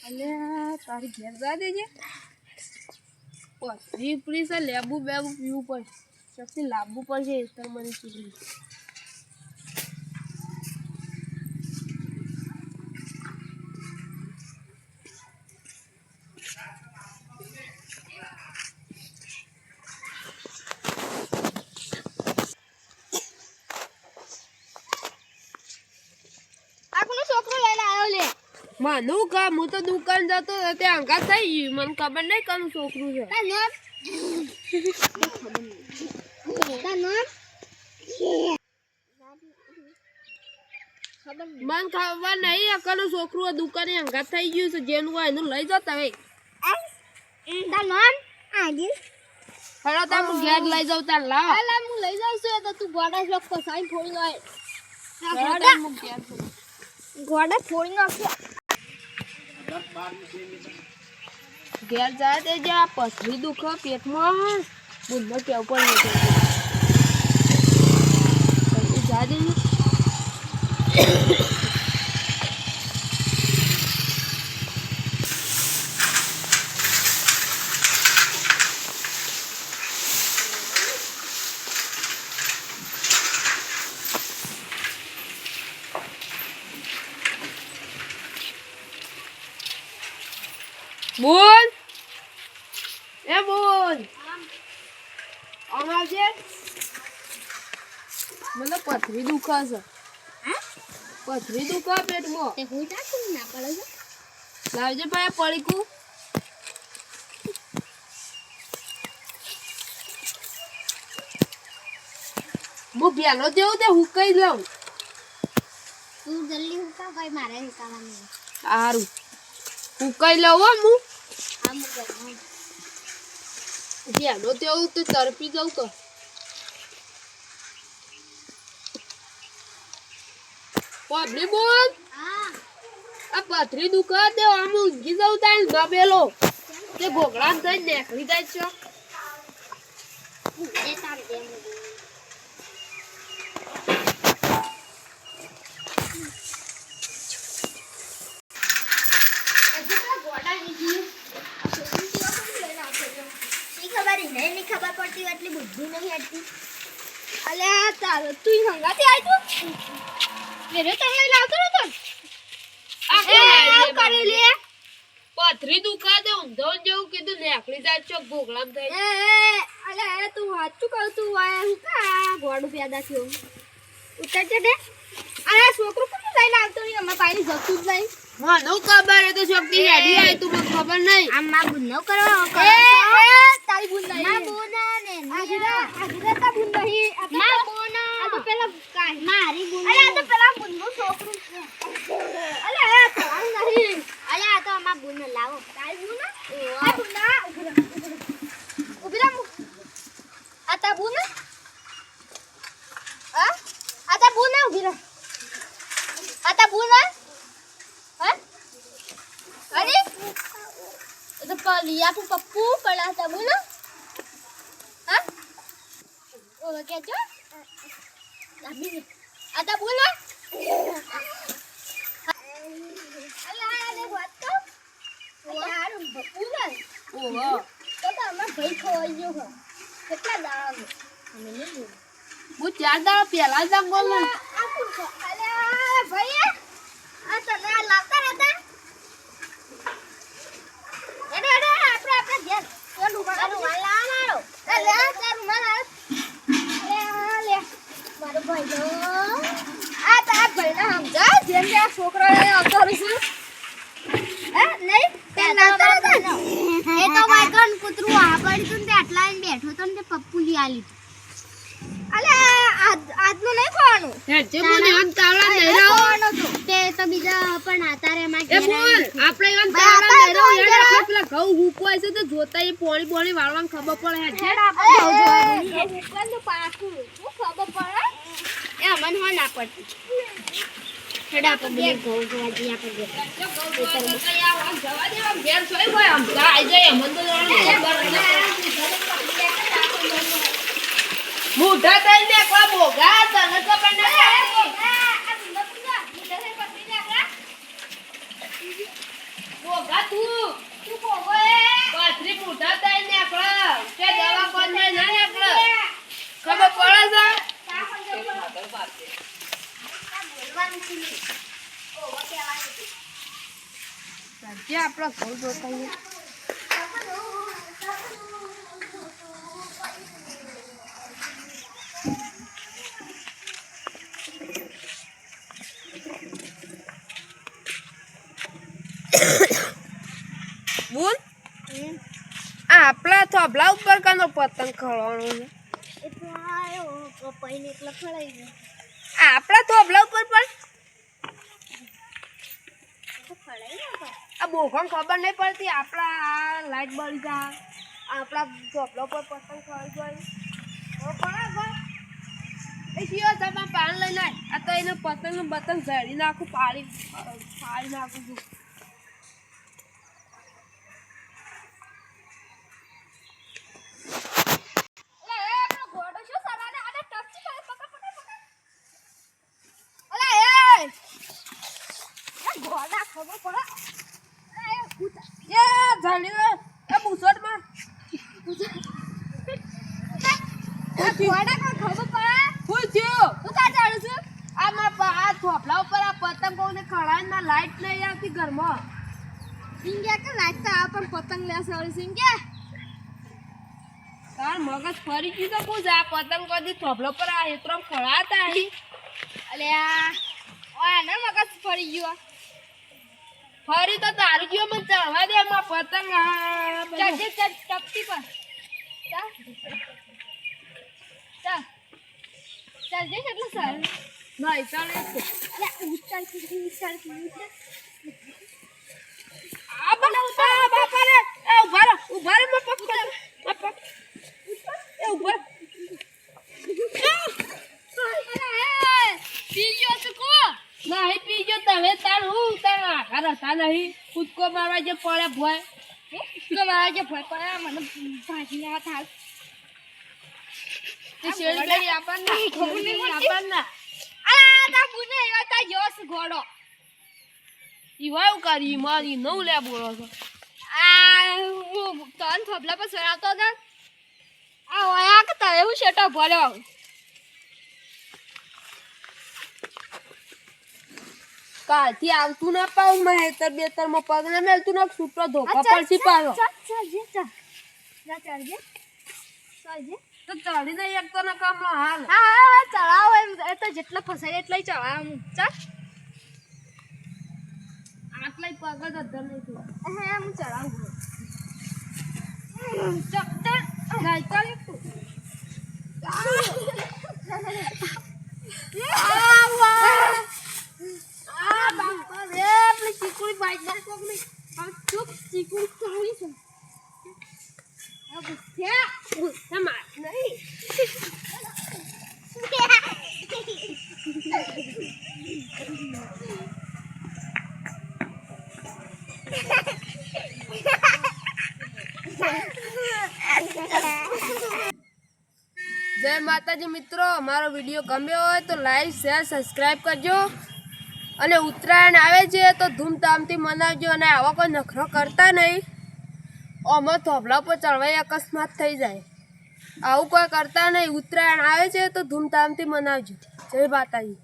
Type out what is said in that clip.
અને તારી ઘેર જા દેજે પછી પ્લીઝ લેબુ બેબુ પીવું પડશે શક્તિ લાવવું પડશે તો મને ચીલી માનું કા હું તો દુકાન જતો ત્યાં અંગા થઈ ગયું મને ખબર નહીં કનું છોકરું છે મને ખબર નહીં અકનું છોકરું દુકાને અંગા થઈ ગયું છે જેનું હોય એનું લઈ જતા હવે હેલો તા હું ઘેર લઈ જાઉં તાર લાવ હું લઈ જાઉં છું તો તું ગોડા ચોક પસાઈ ફોડી લાય ગોડા ફોડી નાખો ઘેર જાય તે જા પથરી દુખે પેટમાં બુંદો કેવું પણ નથી જા દે બોલ એ બોલ અમાજે મને પથરી દુખા છે પથરી દુખા પેટમાં તે હું જા ના પડે છે લાવજે ભાઈ પડીકું હું પેલો જેવું તે હુકાઈ લઉં તું જલ્દી હુકા ભાઈ મારે હુકાવાનું સારું હુકાઈ લઉં હું પેલો તેવું તો તરપી જાઉં તો પાબડી બોલ આ પથરી દુખા દે આમ ઊંઘી જાઉં તાઈ દબેલો તે ઘોઘડા થઈ નીકળી જાય છે ખબર પડતી એટલી બુદ્ધિ નહીં હતી અલે તારો તું હંગાથી આવી તું મેરે તો લઈ લાવતો નતો આ કરી લે પથરી દુખા દે ઊંધો જેવું કીધું નેકળી જાય ચોક ભોગલામ થાય અલે તું હાચું કહું તું આ હું કા ગોડું પેદા થયો ઉતર છે દે આ છોકરો કોણ લઈને આવતો નહીં અમાર પાણી જતું જ નહીં મને ખબર તો શક્તિ હેડી આવી તું મને ખબર નહીં આમ માં ગુનો કરો તારી બુન નહીં માં બોના ને આગરા તા બુન નહીં માં બોના આ તો પેલા કાઈ મારી બુન અરે આ તો પેલા બુનનું છોકરું છે અલે તારી નહીં અલે આ તો અમાર બુન લાવો તારી બુન આ બુન ઉભી આ તા બુન આ તા બુન ઉભી રહે આ તા બુન अरे तो लिया तू पप्पू पड़ा था बोलो हाँ वो क्या जो अभी आता बोलो अल्लाह ने बात तो यार पप्पू ना ओहो तो हमारा भाई खोई जो है कितना दाग मैंने बोल वो चार दाग पहला दाग बोलो अल्लाह भाई आ तो ना लगता रहता પપ્પુ લી આલી અલે આજનો નહીં ખાવાનું જે મને આમ તાવડા નહીં રહેવાનો તે તો બીજા પણ આતારે માં કે બોલ આપણે એમ તાવડા નહીં રહો યાર આપણે પેલા ઘઉં હુકવાય છે તો જોતા એ પોણી વાળવાનું ખબર પડે હે જે આપણે હુકવાનું તો પાકું હું ખબર પડે એ અમન હો ના પડતી હેડા પર બે ઘઉં જોવા જી આપણે જવા દે આમ ઘેર સોય હોય આમ આઈ જાય અમન તો મોઢા થઈ ને કોઈ બોગા તને તો પણ ના આ બોગા જે આપણા ઘર જોતા બોલ આપણા થોભલા ઉપર કાનો પતંગ ખળવાનો છે એ તો આયો કપાઈને એકલા ખળાઈ ગયો આપણા થોભલા ઉપર પણ તો ખળાઈ ગયો આ બોખણ ખબર નહીં પડતી આપણા લાઈટ બળી જા આપણા થોભલા ઉપર પતંગ ખળી જાય ઓ બરાબર એ શિયો તમે પાન લઈને આ તો એને પતંગ બતંગ ઝાડી નાખું પાડી નાખું છું લાઈટ નહીં આવતી ઘરમાં પતંગ લેશે સિંગ્યા તાર મગજ ફરી ગયું તો પૂછ આ પતંગ કદી થોભલો પર આ એતરો ખળાતા અહીં અલે આ ને મગજ ફરી ગયો ફરી તો તારું ગયો મને ચડવા દે એમાં પતંગ ચડજે ટપટી પર ચડજે કેટલું સારું નહીં ચાલે આ બને બાપા રે એ ઉભા રે મે પકડ એ ઉભા પીજો કો નહીં પીજો તમે તાર હું તાર આખા રસ્તા નહીં કૂદકો મારવા જે પડે ભોય તો મારા જે ભય પડે મને ભાગીને હાથ હાલ તે શેરી કરી આપણને ખબર નહીં પડતી. આપણને આ તા બુને એવા તા જોસ ઘોડો ઈવાયું કરી મારી નવ લે બોલો છો આ હું તન થોબલા પર સરાવતો હતો આ ઓયા કે તવે હું શેટો ભર્યો કાલથી આવતું ના પાઉં મેં હેતર બેતર માં પગ ના મેલતું ના છૂટો ધોકા પડશે પાડો ચાલજે ચાલજે તો ચડી નહીં એક તો ના કામ હાલ હા ચડાવો એમ એ તો જેટલા ફસાય એટલા ચડાવ ચાલ આટલા પગ જ અધર નહીં થયો હા હું ચડાવું ચાલ ચાલ એક તું બાપા રે પેલી ચીકુડી બાઈક ના કોક નહીં ચૂપ ચીકુડી ચાલી છે ગુસ્સા માર નહીં જય માતાજી મિત્રો અમારો વિડીયો ગમ્યો હોય તો લાઈક શેર સબસ્ક્રાઈબ કરજો અને ઉત્તરાયણ આવે છે તો ધૂમધામથી મનાવજો અને આવા કોઈ નખરો કરતા નહીં આમાં થોભલા પર ચડવાઈ અકસ્માત થઈ જાય આવું કોઈ કરતા નહીં ઉત્તરાયણ આવે છે તો ધૂમધામથી મનાવજો જય માતાજી